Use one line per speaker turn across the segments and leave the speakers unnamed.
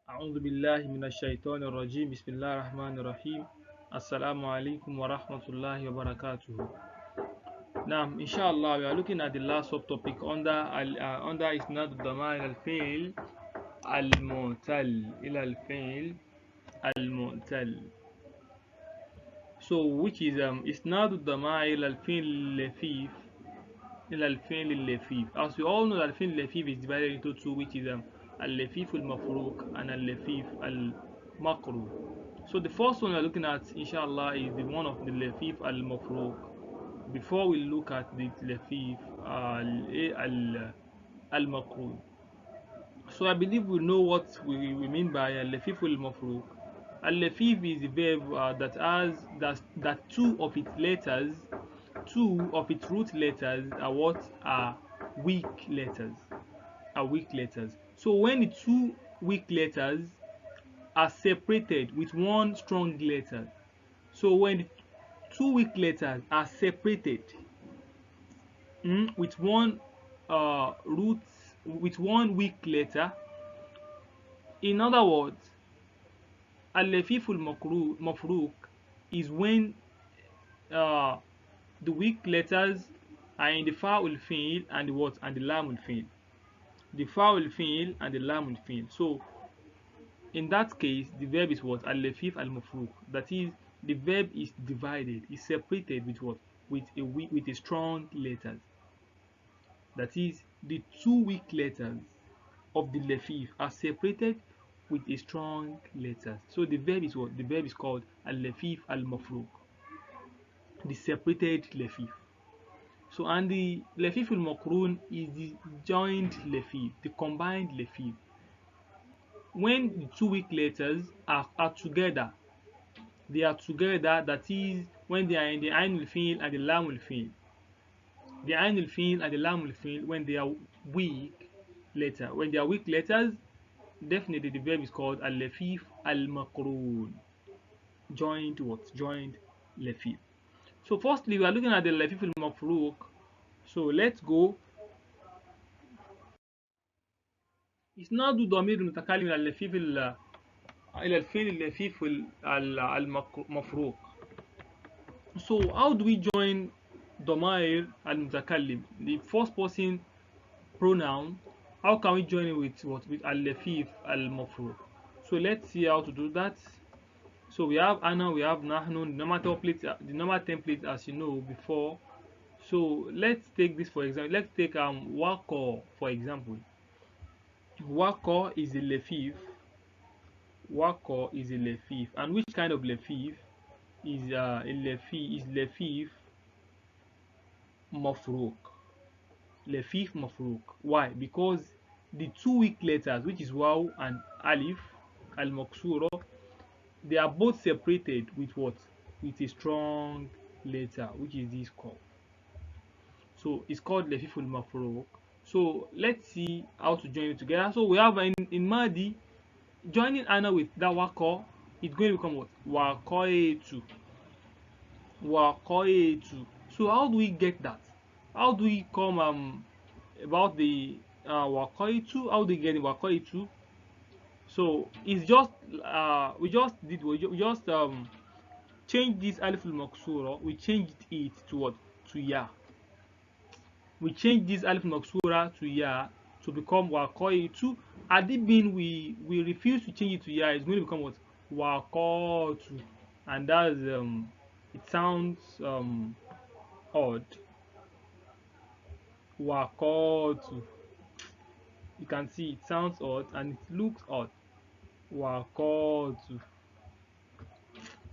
أعوذ بالله من الشيطان الرجيم بسم الله الرحمن الرحيم السلام عليكم ورحمة الله وبركاته. Now inshallah we are looking at the last subtopic under إسناد الضمائر الفعل المعتل إلى الفعل المعتل. So which is إسناد الضمائر إلى الفعل اللفيف إلى الفعل اللفيف. As we all know that الفعل اللفيف is divided into two, which is اللفيف المفروك and اللفيف المقرون. So the first one we are looking at inshallah is the one of the lafif al-mafruq before we look at the lafif al-maqrun. So I believe we know what we mean by lafif al-mafruq. Al-lafif is a verb that has that two of its root letters are what are weak letters. So when the two weak letters are separated with one strong letter. So when the two weak letters are separated with one with one weak letter, in other words, al-lafiful mafruq is when the weak letters are in the fa'ul fi'l and the what and the lamul fi'l. The fa'ul fi'l and the lamul fi'l. So in that case, the verb is what? Al-lafif al-mafruq. That is, the verb is divided, is separated with what? With a strong letters. That is, the two weak letters of the lafif are separated with a strong letters. So the verb is what? The verb is called al-lafif al-mafruq. The separated lafif. So and the lafif al-maqrun is the joined lafif, the combined lafif. When the two weak letters are together, they are together, that is when they are in the ainul fi'l and the lamul fi'l. The ainul fi'l and the lamul fi'l, when they are weak letter. When they are weak letters, definitely the verb is called al-lafif al-maqrun. Joined what? Joined lafif. So firstly, we are looking at the lafif al-mafruq. So let's go. إسناد ضمير المتكلم إلى اللفيف إلى الفعل اللفيف المفروق. So how do we join ضمائر المتكلم, the first person pronoun? How can we join it with what? With اللفيف المفروق. So let's see how to do that. So we have ana, we have nahnu, the normal template as you know before. So let's take this for example. Let's take wako for example. Wako is a lafif. Wako is a lafif, and which kind of lafif is lafif mafruq. Lafif mafruq. Why? Because the two weak letters, which is waw and alif al maksuro, they are both separated with what? With a strong letter, which is this called. So it's called lafif al mafruq. So let's see how to join it together. So we have in Madi, joining ana with that wako, it's going to become what? Wakoetu. Wakoetu. So how do we get that? How do we come about the wakoetu? How do we get the wakoetu? So it's just we just changed this alif al maksura. We changed it to what? To ya. We changed this alif maksura to ya to become wakoitu. Had it been we refuse to change it to ya, it's going to become what? Wakotu. And that's it sounds odd. Wakotu. You can see it sounds odd and it looks odd. Wakotu.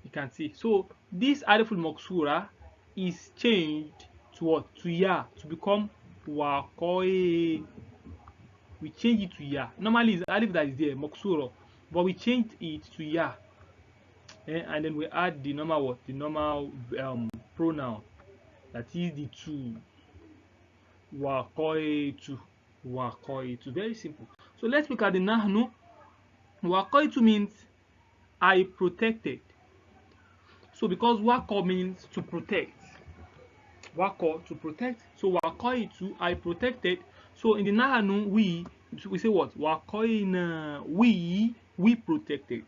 You can see. So this alif maksura is changed to what? To ya, to become wakoe. We change it to ya. Normally it's alif that is there, maksuro, but we changed it to ya. And then we add the normal what? The normal pronoun. That is the two. Wakoetu. Wakoetu. Very simple. So let's look at the nahnu. Wakoetu means I protected. So because wako means to protect. Wako, to protect. So wakoitu, I protected. So in the nahanu, we say what? Wakoina, we We protected.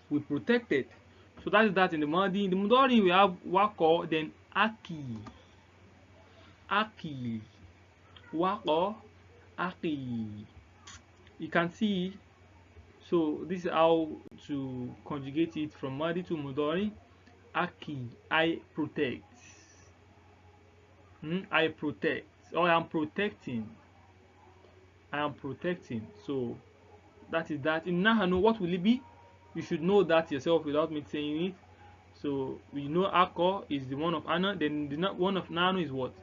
We protected. So that is that in the Madi. In the Mudori we have wako, then aki. Aki. Wako, aki. You can see. So this is how to conjugate it from Madi to Mudori. Aki, I protect. I protect. Or I am protecting. I am protecting. So that is that. In Nahanu, what will it be? You should know that yourself without me saying it. So we know Ako is the one of Anna. Then the one of Nanu is what?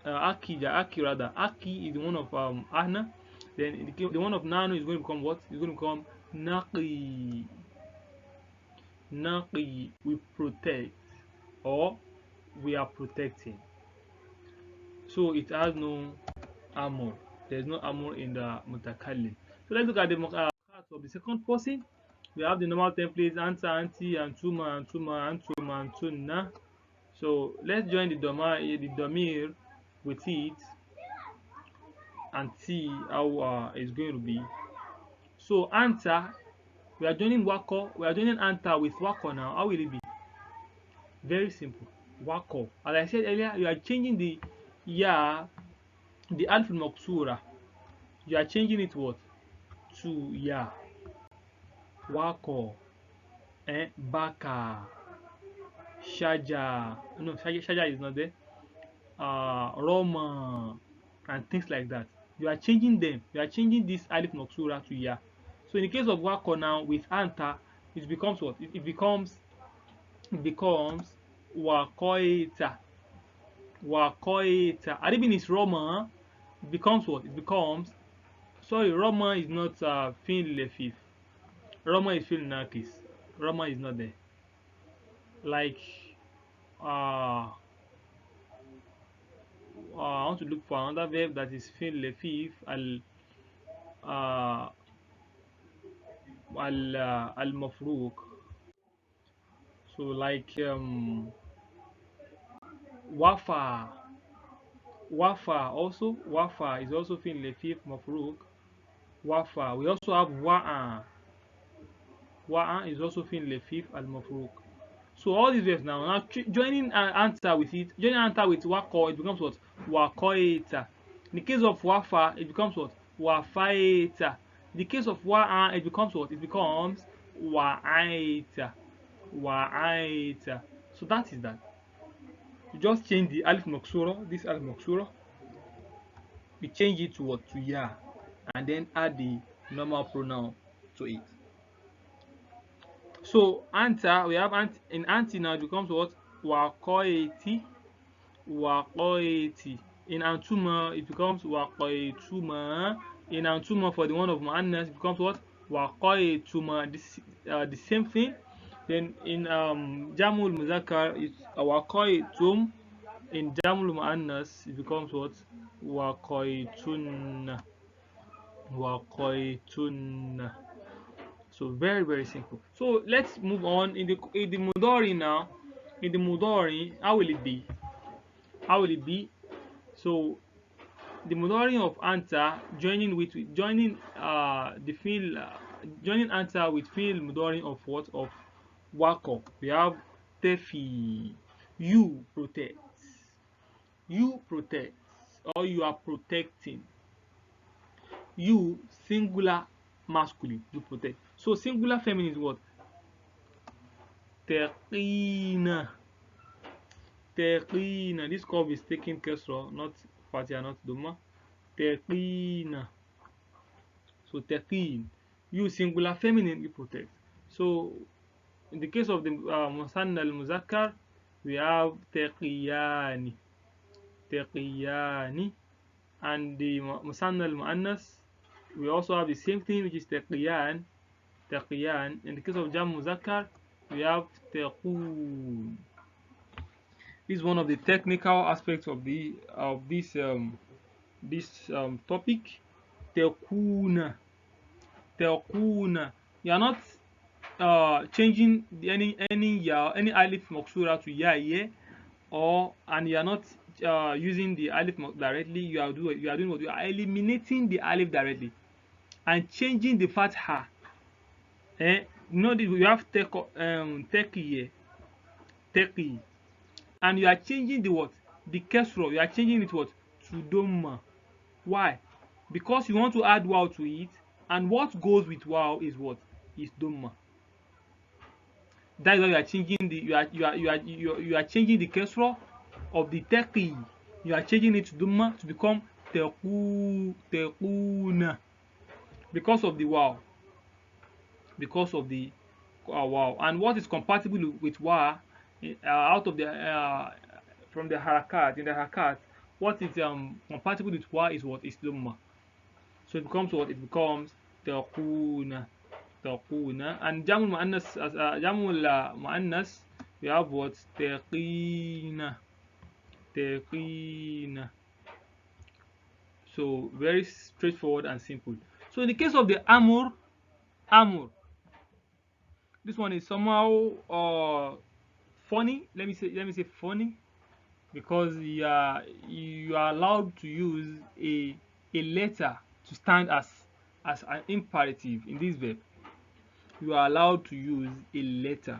Aki rather. Aki is the one of Anna. Then the one of Nanu is going to become what? It's going to become Naki. Naki. We protect, or we are protecting. So it has no armor. There's no armor in the mutakallim. So let's look at the parts of the second person. We have the normal templates: anta, anti, antuma, antuma, antuma, antuna. So let's join the domir with it and see how it's going to be. So anta, we are joining wako. We are joining anta with wako now. How will it be? Very simple. Wako. As I said earlier, you are changing the ya, the alf maksura. You are changing it what? To ya. Wako. Baka. Shaja. No, shaja is not there. Roma. And things like that. You are changing them. You are changing this alif maksura to ya. So in the case of wako now with anta, it becomes what? It becomes wakoita. Wakoita. Arabin is Roma. It becomes what? It becomes. Sorry, Roma is not fin Lafeef. Roma is fin nakis. Roma is not there. Like I want to look for another verb that is fin Lafeef. Al mafruq. So like wafa. Wafa is also fin Lafeef mafruq. Wafa. We also have wa'a. Wa'a is also fin Lafeef al mafruq. So all these verbs now joining anta with it, joining anta with wako, it becomes what? Wakoeta. In the case of wafa, it becomes what? Wafaeta. In the case of wa'a, it becomes what? It becomes wa'aita. Wa'aita. So that is that. You just change the alif maksura, this alif maksura, you change it to what? To ya, and then add the normal pronoun to it. So anta, we have in anti now, it becomes what? Wakoeti. Wakoeti. In antuma, it becomes wakoetuma. In antuma, for the one of muannas, it becomes what? Wakoetuma. This the same thing. Then in jamul muzakkar, it's wakoetum. In jamul muannas, it becomes what? Wakoetun. Wakoetun. So very, very simple. So let's move on in the Mudori now. In the Mudori, how will it be? How will it be? So the Mudori of anta joining the field joining anta with field Mudori of what? Of wako. We have tefi. You protect. You protect, or you are protecting. You singular masculine, you protect. So singular feminine is what? Teqina. Teqina. This curve is taking kesra, not fatia, not doma. Teqina. So teqin. You singular feminine, you protect. So in the case of the musanna al-muzakkar, we have teqiyani. Teqiyani. And the musanna al-muannas, we also have the same thing, which is teqiyan. Teqiyan. In the case of jam muzakkar, we have tequn. This is one of the technical aspects of this topic. Tequna. Tequna. You are not changing any alif maksura to ya here, and you are not using the alif directly. You are doing what? You are eliminating the alif directly. and changing the fatha. You know this, we have teki here, teki, and you are changing the what? The kesro, you are changing it what? To doma. Why? Because you want to add wow to it, and what goes with wow is what? Is doma. That is why you are changing the you are changing the kesro of the teki. You are changing it to doma to become tekuna because of the wow. Because of the wow. And what is compatible with wa out of the from the harakat, in the harakat, what is compatible with wa is what? Is dhamma. So it becomes what? It becomes taquna, taquna. And jamul muannas, jamul muannas, we have what? Taqina, taqina. So very straightforward and simple. So in the case of the amur, amur, this one is somehow funny. Let me say funny, because you are allowed to use a letter to stand as an imperative in this verb. You are allowed to use a letter,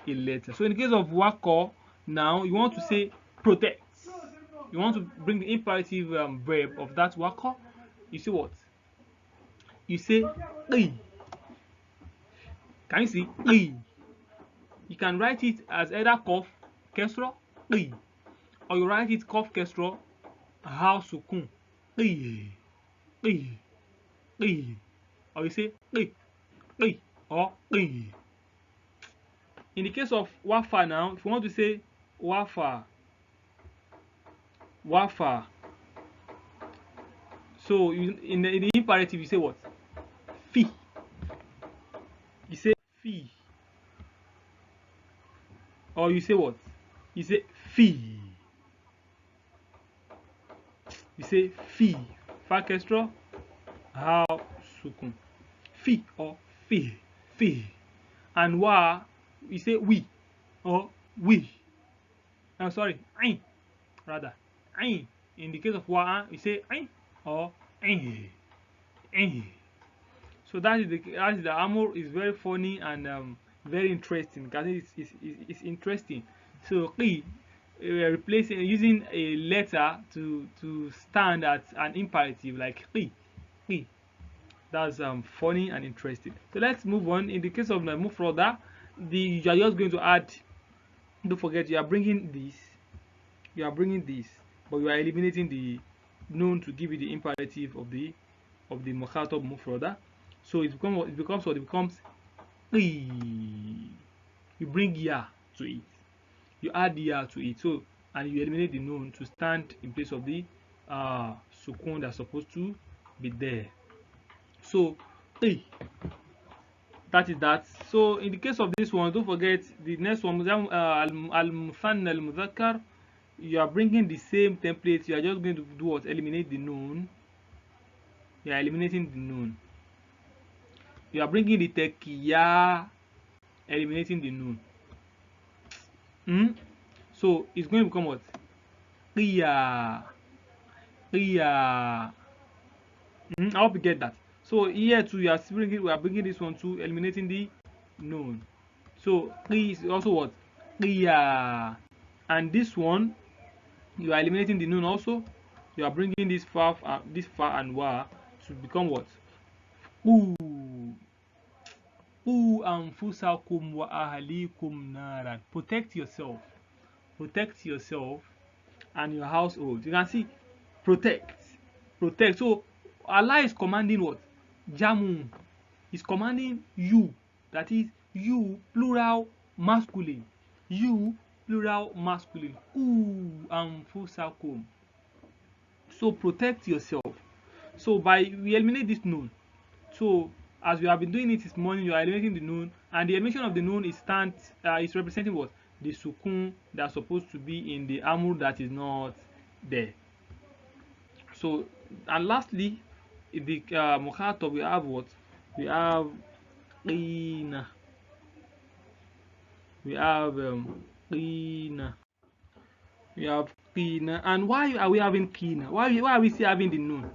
a letter. So in the case of wako, now you want to say protect. You want to bring the imperative verb of that wako. You say what? You say "Ei." Can you see "Ei"? You can write it as either kof kesro "Ei," or you write it kof kesro how sukun "Ei, ei, ei," or you say "Ei, ei," or "Ei." In the case of wafa now, if you want to say wafa, wafa, so in the imperative you say what? Fi. You say fi. Or you say what? You say fi. You say fi. Fa kestra how sukun. Fi or fi. Fi. And wa, you say we or we. I'm sorry, ain rather. Ain. In the case of wa, you say ain or ain. Ain. So that is the amor is very funny and very interesting, because it's interesting. So replacing using a letter to stand as an imperative like qi. That's funny and interesting. So let's move on. In the case of the mufrada, you are just going to add. Don't forget, you are bringing this, but you are eliminating the known to give you the imperative of the mukhatab mufrada. So it becomes qi. You bring ya to it. You add ya to it. So, and you eliminate the noun to stand in place of the sukun that's supposed to be there. So qi, that is that. So in the case of this one, don't forget the next one, al-musanna al-mudhakkar. You are bringing the same template. You are just going to do what? Eliminate the noun. You are eliminating the noun. You are bringing the tekiya, eliminating the noun. So it's going to become what? Qiya. Qiya. I hope you get that. So here too, we are bringing this one to eliminating the noun. So qi is also what? Qiya. And this one, you are eliminating the noun also. You are bringing this fa and wa to become what? U. U anfusakum wa ahlikum naran. Protect yourself. Protect yourself and your household. You can see protect. Protect. So Allah is commanding what? Jamu. Is commanding you. That is you plural masculine. You plural masculine. U anfusakum. So protect yourself. So we eliminate this noun. So as we have been doing it this morning, you are eliminating the noun, and the elimination of the noun is representing what? The sukun that's supposed to be in the amur that is not there. So, and lastly, in the mukhatab, we have what? We have qina. We have qina. We have qina. And why are we having qina? Why are we still having the noun?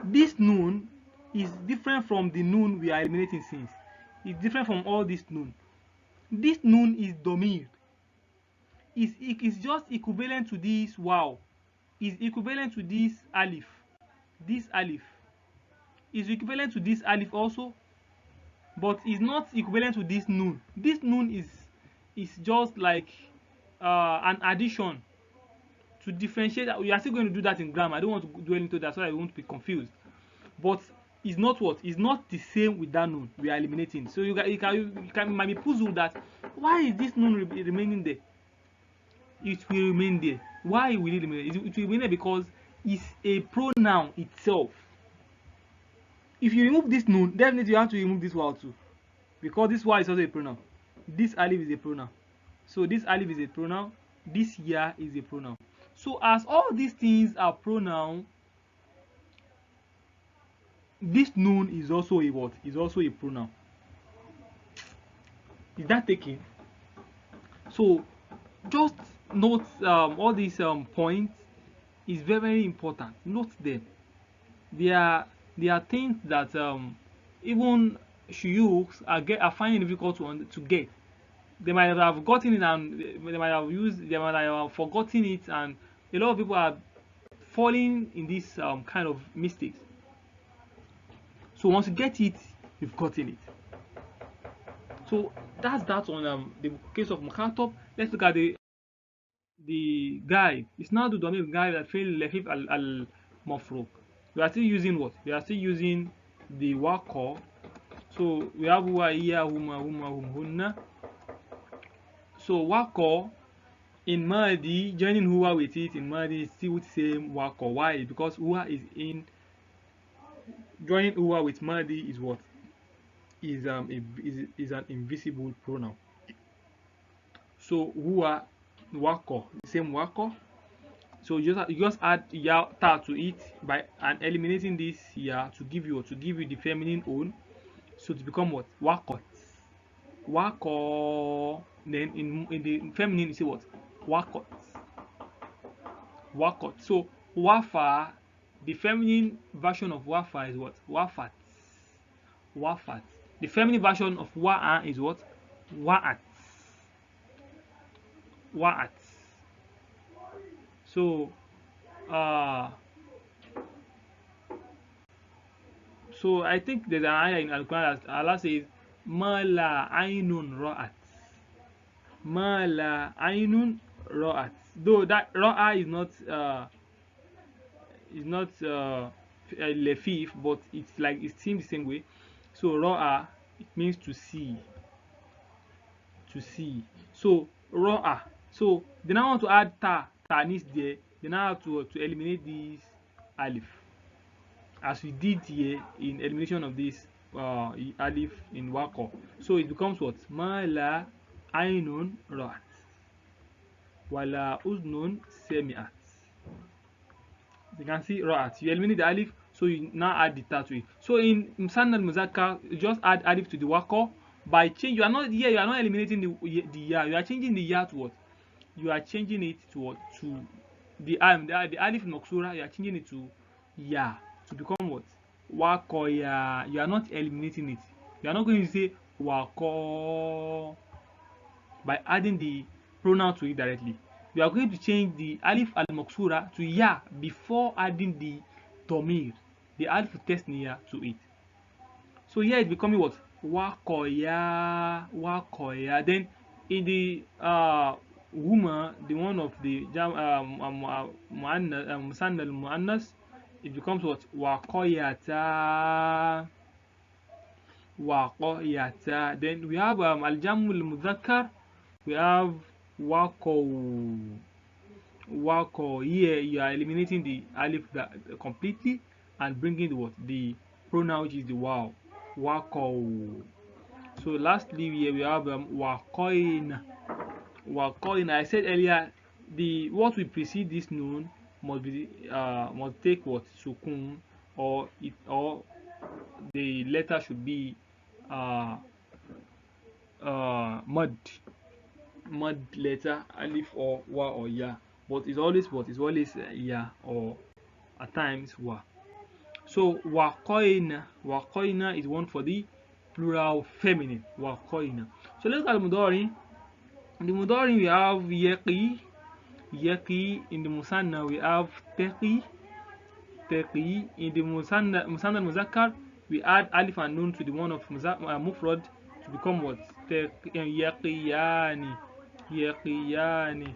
This noun is different from the noon we are eliminating since. It's different from all this noon. This noon is domir. Is just equivalent to this wow. Is equivalent to this alif. This alif is equivalent to this alif also, but is not equivalent to this noon. This noon is just like an addition to differentiate. We are still going to do that in grammar. I don't want to dwell into that so I won't be confused. But it's not what? It's not the same with that noon we are eliminating. So you might be puzzled that why is this noon remaining there? It will remain there. Why will it remain there? It will remain there because it's a pronoun itself. If you remove this noon, definitely you have to remove this wow too, because this wow is also a pronoun. This alif is a pronoun. So this alif is a pronoun. This ya is a pronoun. So as all these things are pronoun, this noon is also a what? Is also a pronoun. Is that taken? So just note all these points is very, very important. Note them. They are things that even shuyukhs are finding difficult to get. They might have gotten it and they might have forgotten it, and a lot of people are falling in this kind of mistakes. So once you get it, you've gotten it. So that's that on the case of Mukhatab. Let's look at the guy. It's now the domain guy that failed Lafeef al Mafruq. We are still using what? We are still using the waqo. So we have huwa, iya, huma, hunna. So waqo in Mahdi, joining huwa with it in Mahdi is still the same waqo. Why? Because huwa is in joining huwa with Mahdi is what? Is an invisible pronoun. So huwa waqo, the same waqo. So you just add ya ta to it by eliminating this ya to give you the feminine own. So to become what? Waqot. Waqo. Then in the feminine you say what? Waqot. Waqot. So wafa, the feminine version of wafa is what? Wafat. Wafat. The feminine version of wa'a is what? Wa'at. Wa'at. So so I think there's an ayah in Al-Quran that Allah says, Ma la aynun ra'at. Ma la aynun ra'at. Though that ra'a is not lafif, but it's like it seems the same way. So ra'a, it means to see. To see. So ra'a. So they now want to add ta'nis there. They now have to eliminate this alif, as we did here in elimination of this alif in waqo. So it becomes what? Ma la aynun ra'at wala uznun sami'at. You can see ra'at. You eliminate the alif, so you now add the ta to it. So in musanna al-muzakkar, you just add alif to the waqo by change. You are not eliminating the ya. You are changing the ya to what? You are changing it to what? To the alif maksura. You are changing it to ya, to become what? Wakoya. You are not eliminating it. You are not going to say wako by adding the pronoun to it directly. You are going to change the alif al maksura to ya before adding the domir, the alif tasniya to it. So here it's becoming what? Wakoya, wakoya. Then in the huma, the one of the musanna al muannas, it becomes what? Waqoyata. Waqoyata. Then we have al-jamul mudhakkar. We have waqo. Waqo. Here you are eliminating the alif completely and bringing the what? The pronoun, which is the waw. Waqo. So lastly here we have waqoina. Waqoina. I said earlier, the what will precede this noun must take what? Sukun, or the letter should be mud letter, alif or wa or ya, but it's always what? It's always ya, or at times wa. So waqoina is one for the plural feminine. Waqoina. So let's look at the mudari. In the mudari we have yaqi. In the musanna we have taqi. In the musanna muzakkar we add alif and nun to the one of mufrad to become what? Yaqiyani.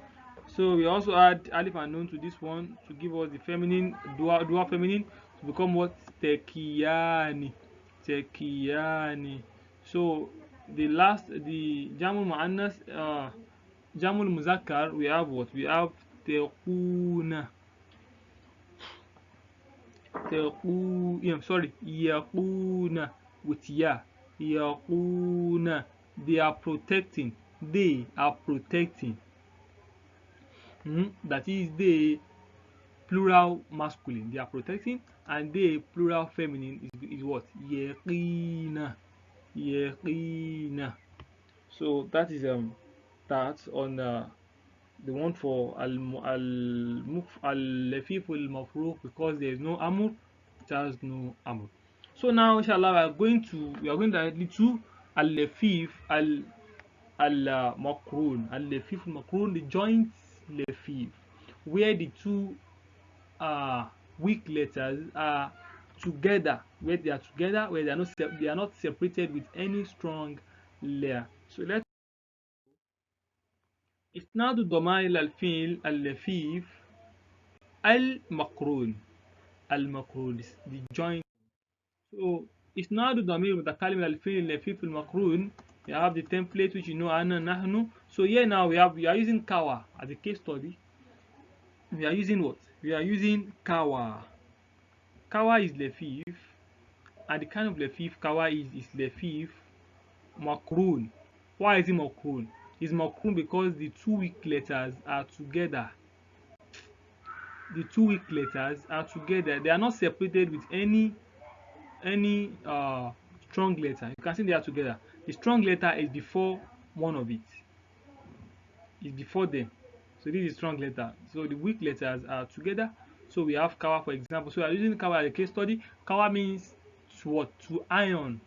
So we also add alif and nun to this one to give us the feminine dual feminine to become what? Tekiyani. So the jamul muannas jamul muzakkar we have what? We have tequna. Yaquna with ya. Yaquna. They are protecting. That is the plural masculine. They are protecting, and the plural feminine is what? Yaqina. So that is that on the one for al-lafeef al-mafruq, because there is no amur, it has no amur. So now inshallah we are going directly to al-lafeef al-makrun. Al-lafeef al-makrun, the joint lafeef, where the two weak letters are together, where they are not separated with any strong layer. So let's إسناد الضمائر الفيل اللفيف المقرون. The joint. So إسناد الضمير المتكلم الفيل اللفيف المقرون. We have the template which you know أنا نحن. So here now we are using kawa as a case study. We are using what? We are using kawa. Kawa is lafeef, and the kind of lafeef kawa is lafeef makrun. Why is it makrun? It's makrun because the two weak letters are together. They are not separated with any strong letter. You can see they are together. The strong letter is before one of it. It's before them. So this is strong letter. So the weak letters are together. So we have kawa, for example. So we are using kawa as a case study. Kawa means to what? To iron.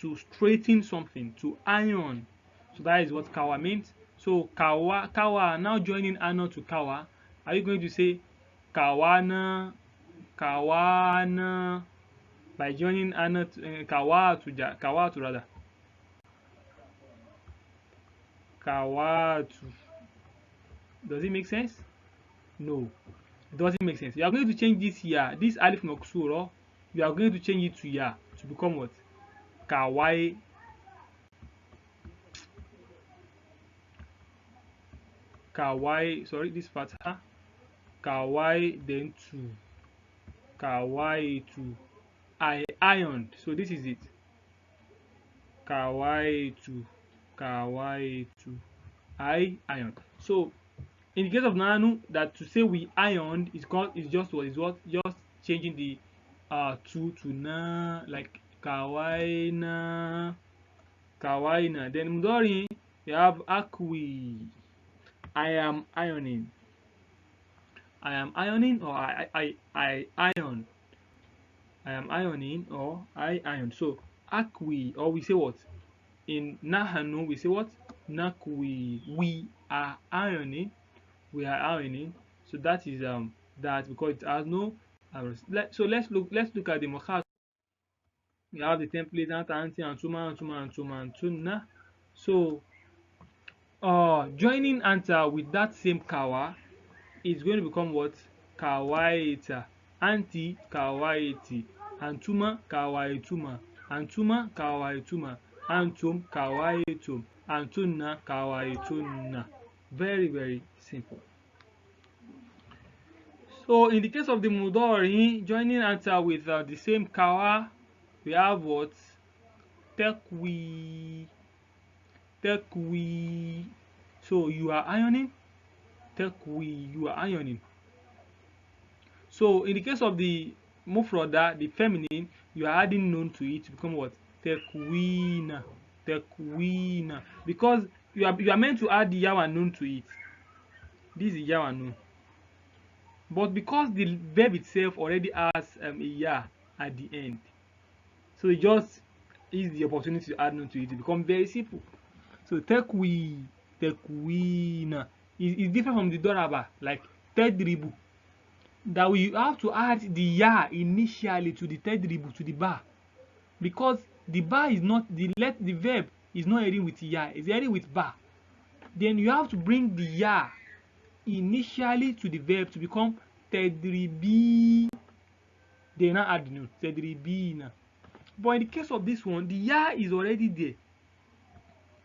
To straighten something. To iron. So that is what kawa means. So kawa now joining ana to kawa. Are you going to say kawana by joining ana to kawatu rather? Kawatu. Does it make sense? No, it doesn't make sense. You are going to change this ya, this alif maksuro, you are going to change it to ya to become what? Kawai. Sorry, this fatha. Kawai then two. Kawai two. I ironed. So this is it. Kawai two. I ironed. So in the case of nanu, that to say we ironed is just changing the to na, like kawaina. Then mudori you have akwi. I am ironing. Or I iron. I am ironing or I iron. So akwi, or we say what? In nahanu we say what? Nakwi. We are ironing. So that is that, because it has no so let's look at the mokhat. We have the template anti and tuma. So joining anta with that same kawa is going to become what? Kawaita. Anti kawaiti. Antuma kawaituma. Antuma kawaituma. Antum kawaitum. Antunna kawaitunna. Very, very simple. So in the case of the mudori, joining anta with the same kawa, we have what? Tekwi. So you are ironing. Tekwi, you are ironing. So in the case of the mufrada, the feminine, you are adding nun to it to become what? Tekwina. Because you are meant to add the yawa nun to it. This is yawa nun. But because the verb itself already has a ya at the end, so it just is the opportunity to add nun to it. It becomes very simple. So tekwina is different from the doraba, like tedribu, that we have to add the ya initially to the tedribu, to the ba, because the ba is not the verb is not ending with ya, it's ending with ba. Then you have to bring the ya initially to the verb to become tedribi. Then now add the nun tedribina. But in the case of this one, the ya is already there,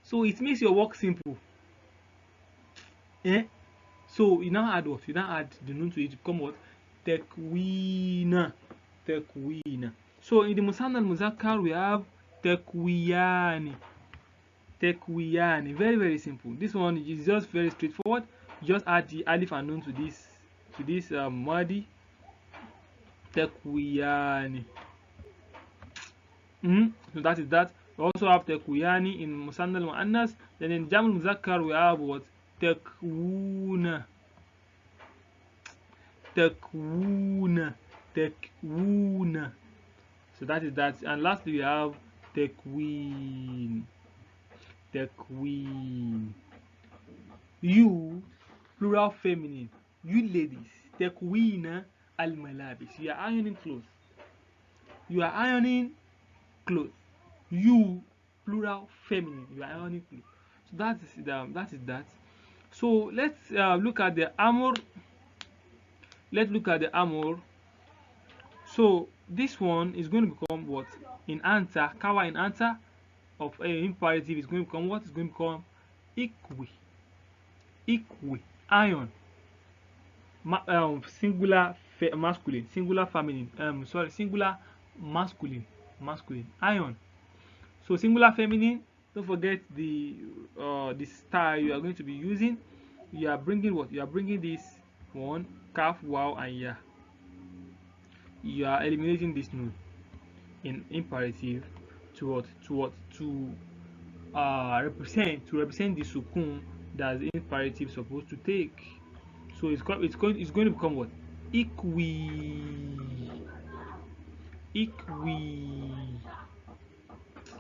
so it makes your work simple. Eh? So you now add what? You now add the nun to it to become what? Tekwina. Tekwina. So in the Musanna al Muzakkar we have tekwiyani. Tekwiyani. Very, very simple. This one is just very straightforward. You just add the alif and nun to this madi. Tekwiyani. So that is that. We also have tekwiyani in Musanna al Muannas. Then in Jam al Muzakkar we have what? Tekwuna. Tekwuna. Tekwuna. So that is that. And lastly we have tekwin. Tekwin. You, plural feminine. You ladies. Tekwina al malabis. You are ironing clothes. You are ironing clothes. You, plural feminine. You are ironing clothes. So that is that. So let's look at the amor. Let's look at the amor. So this one is going to become what? In answer, kawa in answer of imperative is going to become what? Is going to become ikwi. Ikwi. Iron. Singular masculine. Singular feminine. Singular masculine. Masculine. Iron. So singular feminine. Don't forget the style you are going to be using. You are bringing what? You are bringing this one, kaf, wow, and ya. You are eliminating this nun in imperative to represent the sukun that the imperative is supposed to take. So it's going to become what? Ikwi.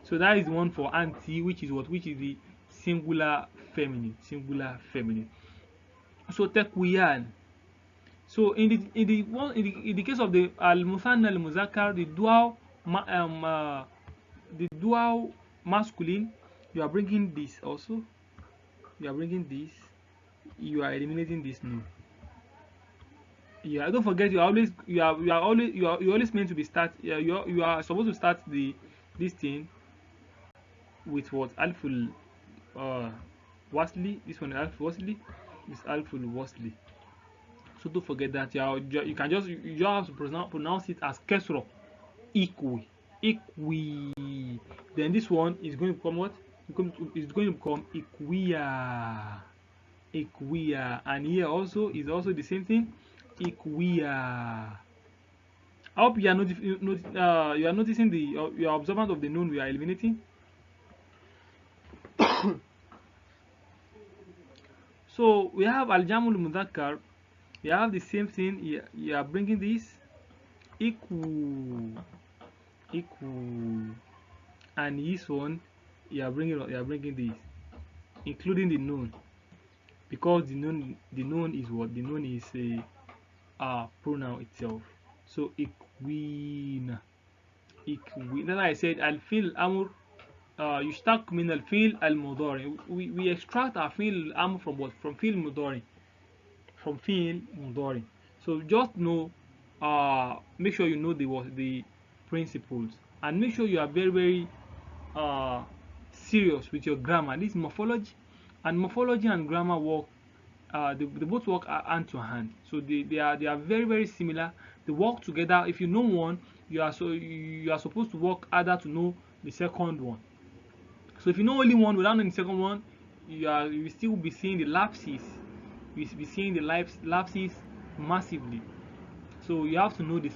So that is one for anti, which is what? Which is the singular feminine. Singular feminine. So tekwiyan. So in the case of the al-musanna al-muzakkar, the dual masculine, you are bringing this also. You are bringing this. You are eliminating this nun. Yeah, don't forget you are always meant to be start. You are supposed to start this thing with what? Alful wasli. This one is alful wasli. This alful wasli. So don't forget that you can just have to pronounce it as kesro. Ikwi. Then this one is going to become what? It's going to become ikwia. And here also is also the same thing. Ikwia. I hope you are noticing you are observant of the nun we are eliminating. So we have al-jamul mudhakkar. We have the same thing. You are bringing this iku, and this one you are bringing this, including the nun, because the nun is what? The nun is a pronoun itself. So ikwina. That's why I said al-fil amr yushtaq min al-fil al-mudari. We extract our fil amr from what? From fil mudari. From fil mudari. So just know, make sure you know the principles, and make sure you are very, very serious with your grammar. This is morphology and grammar work. They both work hand to hand. So they are very, very similar. They work together. If you know one, you are supposed to work harder to know the second one. So if you know only one without knowing the second one, you will still be seeing the lapses. You will be seeing the lapses massively. So you have to know the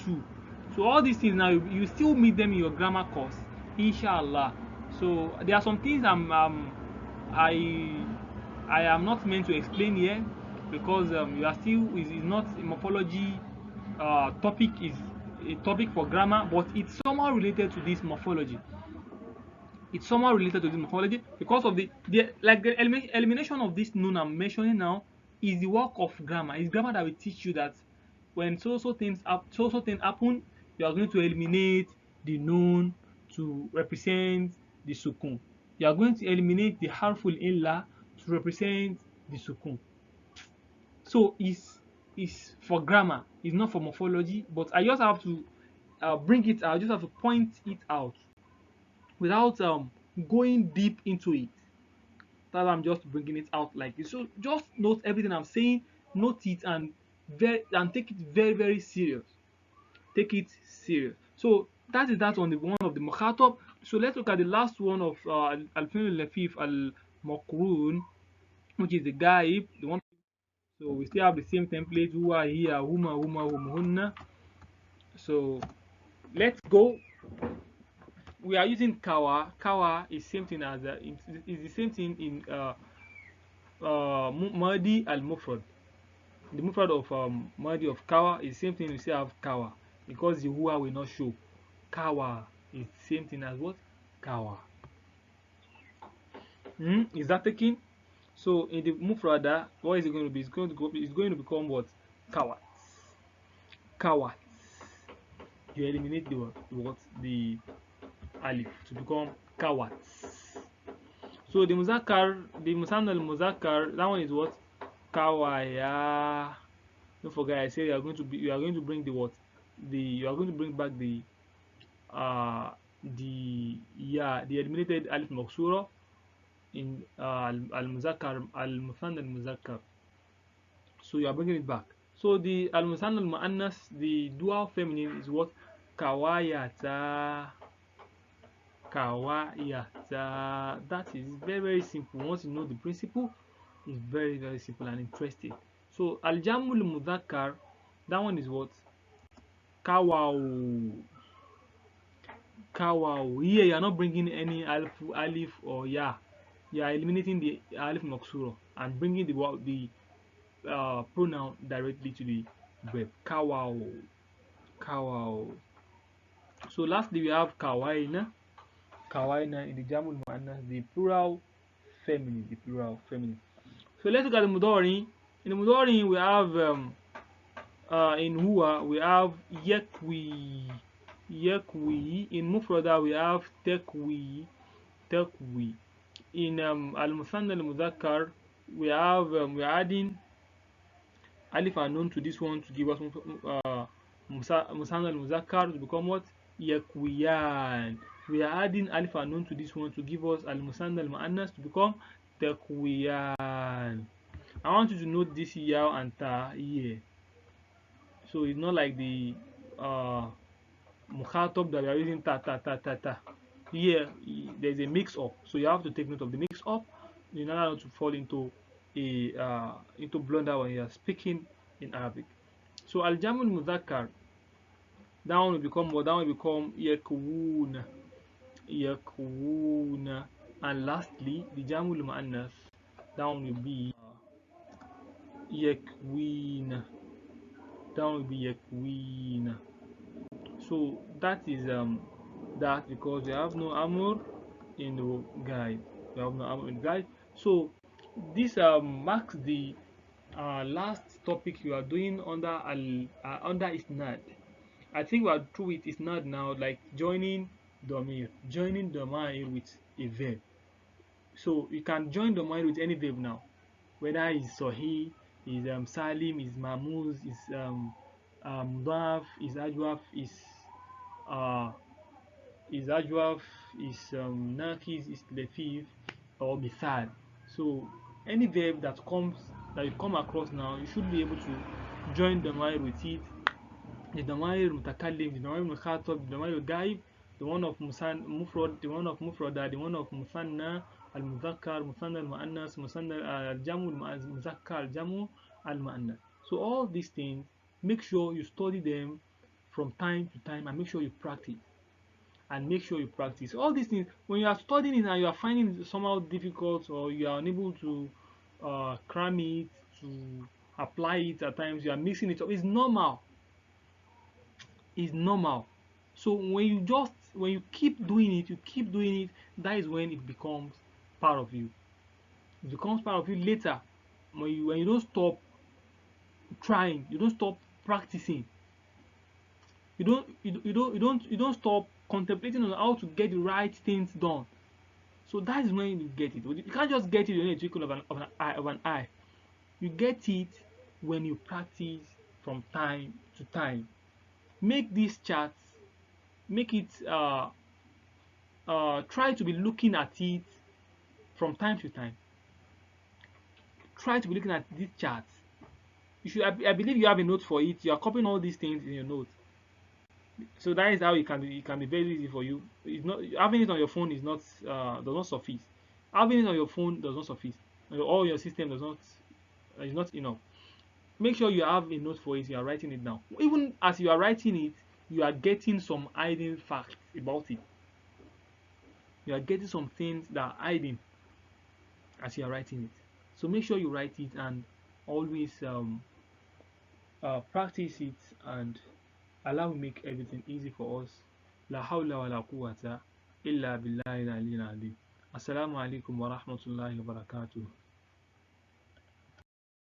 two. So all these things now you still meet them in your grammar course, inshallah. So there are some things I am not meant to explain here, because you are still is not a morphology topic, is a topic for grammar, but it's somehow related to this morphology. It's somehow related to this morphology because of the like the elimination of this noun I'm mentioning now is the work of grammar. It's grammar that will teach you that when so things happen, you are going to eliminate the noun to represent the sukun. You are going to eliminate the harmful illa to represent the sukun. So it's for grammar. It's not for morphology. But I just have to bring it. I just have to point it out without going deep into it. That's why I'm just bringing it out like this. So just note everything I'm saying, note it, and take it very very serious. Take it serious. So that is that on the one of the mukhatab. So let's look at the last one of al-fi'l al-lafif al-makrun, which is the gaib, the one. So we still have the same template: huwa, hiya, huma, huma, hunna. So let's go. We are using kawa. Kawa is same thing as is the same thing in Madi al Mufrad. The Mufrad of Madi of Kawa is the same thing we say have Kawa, because the Hua will not show. Kawa is the same thing as what? Kawa. Is that taken? So in the Mufrada, what is it going to be? It's going to become what? Kawat. Kawat. You eliminate the what? The alif to become Kawat. So the Muzakkar, the Musanna al Muzakkar, that one is what? Kawaya. Don't forget, I said you are going to bring the what? You are going to bring back uh the eliminated alif maksura in al muzakkar al musanna al muzakkar. So you are bringing it back. So the al musanna al muannas, the dual feminine is what? Kawayata. Kawayata. That is very very simple. Once you know the principle, it's very very simple and interesting. So al jamul muzakkar, that one is what? Kawau. Kawau. Here you are not bringing any alif or ya. You are eliminating the alif maksura and bringing the pronoun directly to the verb. Kawau. Kawau. So lastly we have kawaina. Kawaina in the jamul muannas, the plural feminine. The plural feminine. So let's look at the mudori. In the mudori we have in huwa we have yakwi. Yakwi. In mufrada we have takwi. Takwi. In al-musanna al-muzakkar we have we are adding alif and nun to this one to give us musanna al-muzakkar to become what? Yakwiyan. We are adding alif and nun to this one to give us al-musanna al-muannas to become takwiyan. I want you to note this yaw and ta here. So it's not like the mukhatab that we are using ta ta ta ta ta. Here there's a mix up, so you have to take note of the mix up in order not to fall into a into blunder when you are speaking in Arabic. So al jamul muzakkar, that one will become what? That one will become yakwuna. Yakwuna. And lastly the jamul muannas, that one will be yakwina. That one will be yakwina. So that is that, because we have no amur in the guide. We have no amur in the guide. So this marks the last topic you are doing under under isnad. I think we are through with isnad now, like joining domir with a verb. So you can join domir with any verb now, whether it's sahih, is salim, is mamuz, is mudaf, is ajwaf, uh is ajwaf, is nakis, is lafeef, or mithal. So any verb that you come across now, you should be able to join the damair with it. The damair mutakallim, the damair mukhatab, the damair gaib, the one of mufrad, the one of mufrada, the one of musanna al muzakkar, musanna al muannas, musanna al jamu al muzakkar, al jamu al muannas. So all these things, make sure you study them from time to time and make sure you practice. All these things. When you are studying it and you are finding it somehow difficult, or you are unable to cram it, to apply it, at times you are mixing it up. It's normal. It's normal. So when you keep doing it, you keep doing it, that is when it becomes part of you. It becomes part of you later. When you don't stop trying, you don't stop practicing, you don't stop contemplating on how to get the right things done. So that is when you get it. You can't just get it in a twinkle of an eye. You get it when you practice from time to time. Make these charts, make it try to be looking at it from time to time. Try to be looking at these charts. I believe you have a note for it. You are copying all these things in your notes. So that is how it can be very easy for you. It's not having it on your phone is not does not suffice. Having it on your phone does not suffice. All your system does not is not enough. Make sure you have a note for it. You are writing it down. Even as you are writing it, you are getting some hidden facts about it. You are getting some things that are hiding as you are writing it. So make sure you write it and always practice it, and Allah will make everything easy for us. La hawla wa la quwwata illa billahi al-aliyyil azim. Assalamu alaikum wa rahmatullahi wa barakatuh.